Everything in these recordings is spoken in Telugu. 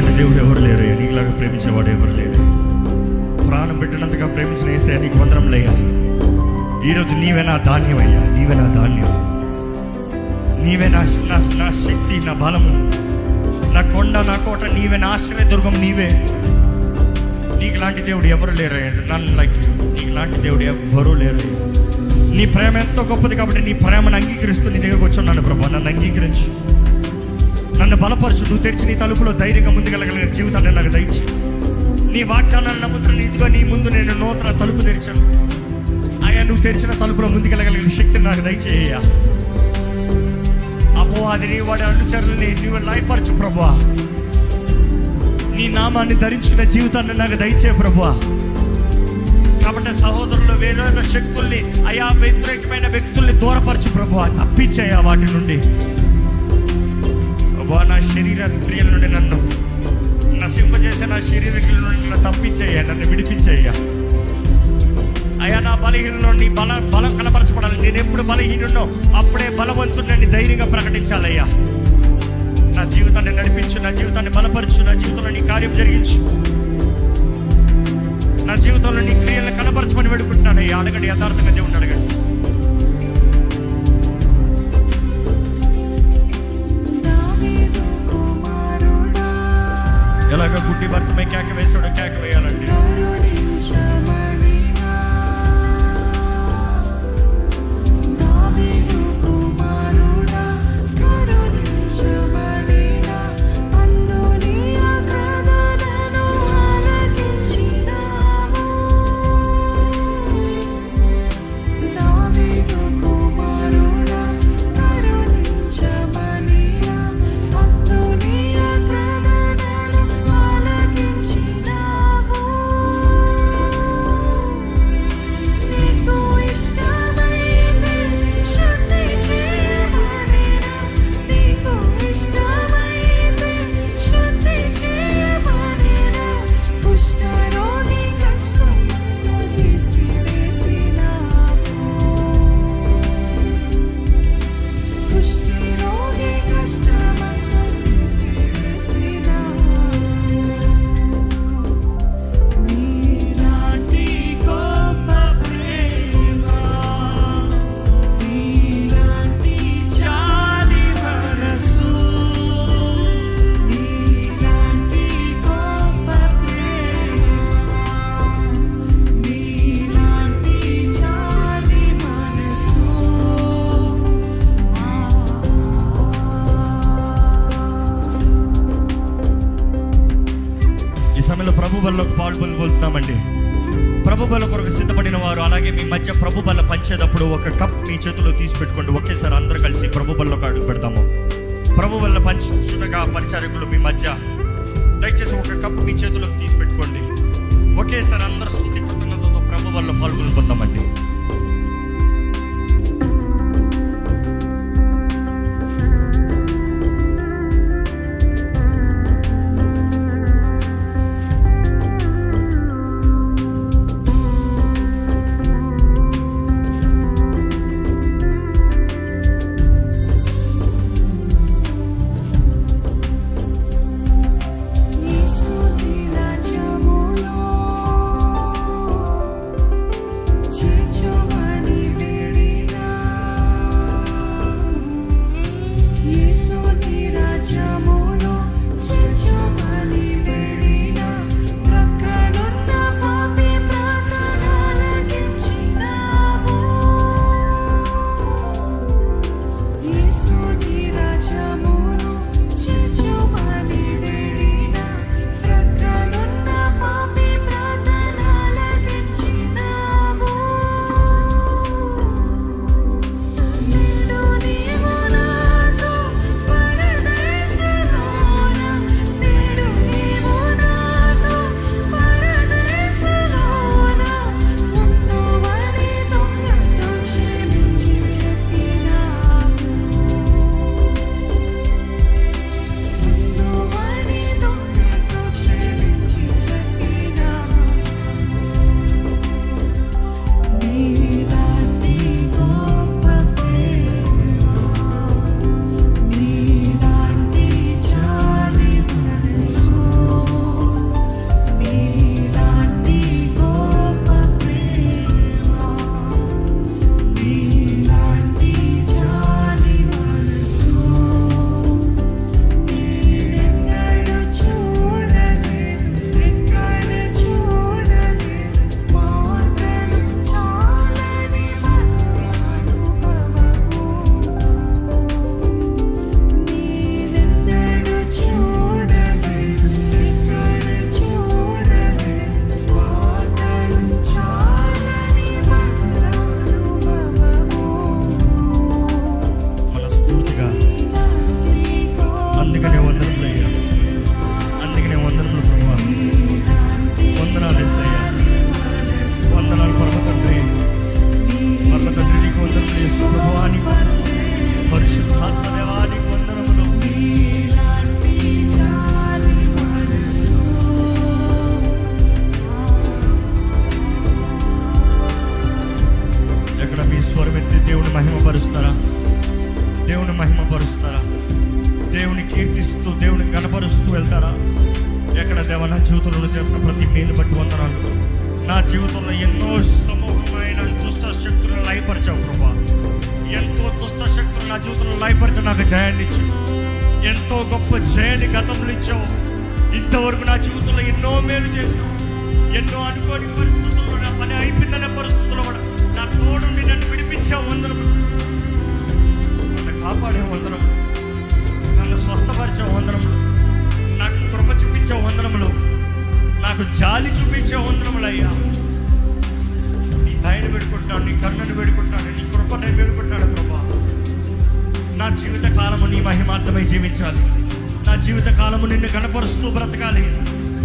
నీలాంటి దేవుడు ఎవరు లేరు, నీకులాగా ప్రేమించేవాడు ఎవరు లేరు. ప్రాణం పెట్టినంతగా ప్రేమించిన యేసయ్యా నీకు వందనములయ్యా. ఈరోజు నీవే నా ధాన్యం అయ్యా, నీవే నా ధాన్యం, నీవే నా శక్తి, నా బలము, నా కొండ, నా కోట, నీవే నా ఆశ్రయదుర్గం, నీవే. నీకు లాంటి దేవుడు ఎవరు లేరు, నన్ లైక్ యూ. నీకు లాంటి దేవుడు ఎవరు లేరు. నీ ప్రేమ ఎంతో గొప్పది కాబట్టి నీ ప్రేమను అంగీకరిస్తూ నీ దగ్గరకు వచ్చున్నాను ప్రభా. నన్ను అంగీకరించు, నన్ను బలపరచు. నువ్వు తెరిచి నీ తలుపులో ధైర్యంగా ముందుకెళ్ళగలిగిన జీవితాన్ని నాకు దయచి. నీ వాగ్దానాన్ని నమ్ముతున్న ఇదిగో నీ ముందు నేను నూతన తలుపు తెరిచాను అయ్యా. నువ్వు తెరిచిన తలుపులో ముందుకెళ్ళగలిగిన శక్తిని నాకు దయచేయ్యా. అపవాదిని వాడి అనుచరులని నువ్వు లయపరచు ప్రభువా. నీ నామాన్ని ధరించుకున్న జీవితాన్ని నాకు దయచే ప్రభువా. కాబట్టి సహోదరులు వేరే శక్తుల్ని అయా వ్యతిరేకమైన వ్యక్తుల్ని దూరపరచు ప్రభువా, తప్పించేయా వాటి నుండి. నా శరీర క్రియల నుండి నన్ను నశింపజేసే నా శరీర క్రియల నుండి నన్ను తప్పించేయ్యా, నన్ను విడిపించేయ్యా అయ్యా. నా బలహీనంలో నీ బలం కనపరచబడాలి. నేను ఎప్పుడు బలహీనున్నో అప్పుడే బలవంతుడిని ధైర్యంగా ప్రకటించాలయ్యా. నా జీవితాన్ని నడిపించు, నా జీవితాన్ని బలపరచు, నా జీవితంలో నీ కార్యం జరిగించు, నా జీవితంలో నీ క్రియలను కనపరచమని వేడుకుంటున్నాను అయ్యా. అడగండి, యథార్థంగా దేవుడిని అడగండి. ఎలాగ గుడ్డి భర్తమై కేక వేసాడో కేక వేయాలండి. ప్రభు బల్లకు పాల్పొందుతామండి. ప్రభు బల్ల కొరకు సిద్ధపడిన వారు అలాగే మీ మధ్య ప్రభు బల్ల పంచేటప్పుడు ఒక కప్ మీ చేతిలో తీసి పెట్టుకోండి. ఒకేసారి అందరూ కలిసి ప్రభు బల్లకు అడుగు పెడతాము. ప్రభు బల్ల పంచుగా పరిచారకులు మీ మధ్య దయచేసి ఒక కప్పు మీ చేతిలోకి తీసి పెట్టుకోండి. ఒకేసారి అందరూ స్తుతి కృతజ్ఞతతో ప్రభు బల్ల పాల్గొందామండి. Church గణపరుస్తూ వెళ్తారా? ఎక్కడ దేవా నా జీవితంలో చేస్తున్న ప్రతి మేలు బట్టి వందనాలు. నా జీవితంలో ఎన్నో సమూహమైన దుష్ట శక్తులను లయపరిచావు ప్రభా. ఎంతో దుష్ట శక్తులు నా జీవితంలో లయపరిచి నాకు జయాన్ని ఇచ్చావు. ఎంతో గొప్ప జయాన్ని గతంలో ఇచ్చావు. ఇంతవరకు నా జీవితంలో ఎన్నో మేలు చేశావు. ఎన్నో అనుకోని పరిస్థితుల్లో నా పని అయిపోయిందనే పరిస్థితుల్లో కూడా నా తోడుండి నన్ను విడిపించావు. వందనము. నన్ను కాపాడే వందనము. నన్ను స్వస్థపరిచావు వందనములు. నాకు కృప చూపించావు వందనములు. నాకు జాలి చూపించావు వందనములు అయ్యా. నీ దయను వేడుకుంటున్నాను, నీ కరుణను వేడుకుంటున్నాను, నీ కృపను వేడుకుంటున్నాను ప్రభా. నా జీవిత కాలము నీ మహిమార్థమై జీవించాలి. నా జీవిత కాలము నిన్ను కనపరుస్తూ బ్రతకాలి.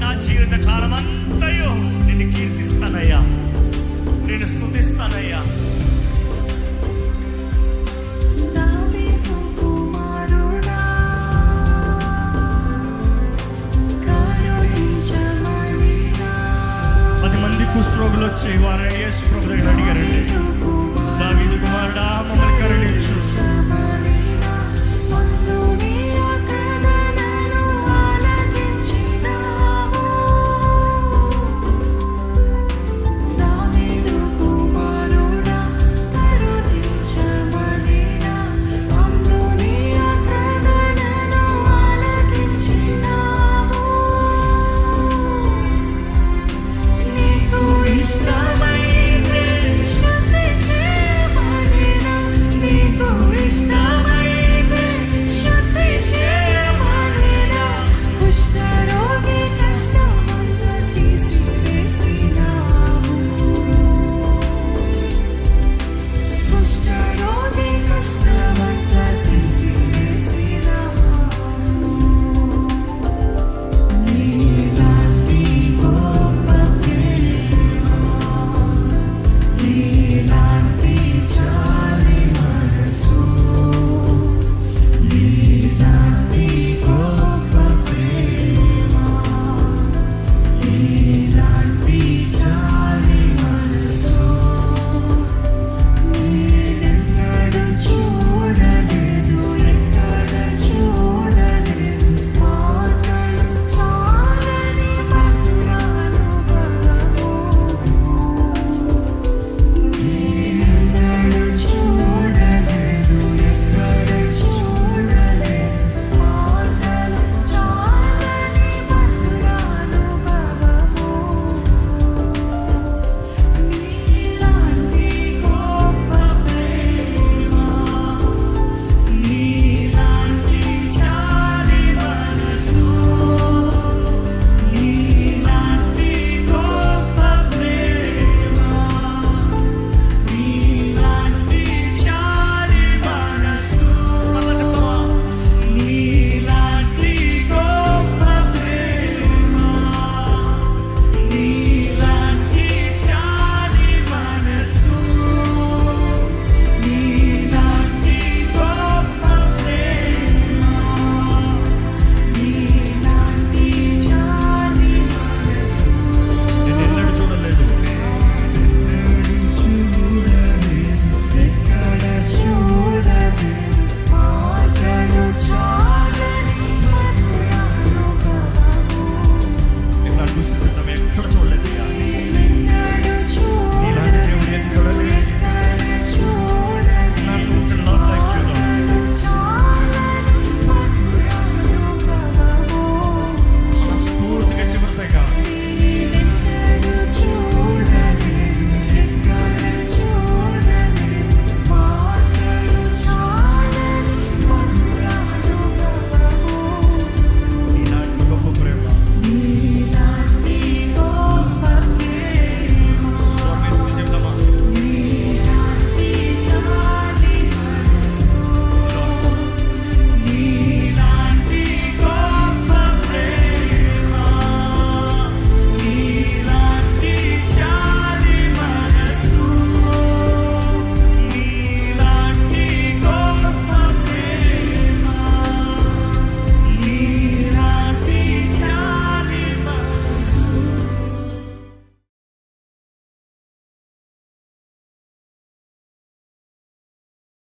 నా జీవిత కాలం అంతయో నిన్ను కీర్తిస్తానయ్యా, నేను స్తుతిస్తానయ్యా. కుష్ఠరోగులు వచ్చి వారు యేసు ప్రభు దగ్గర అడిగారండి,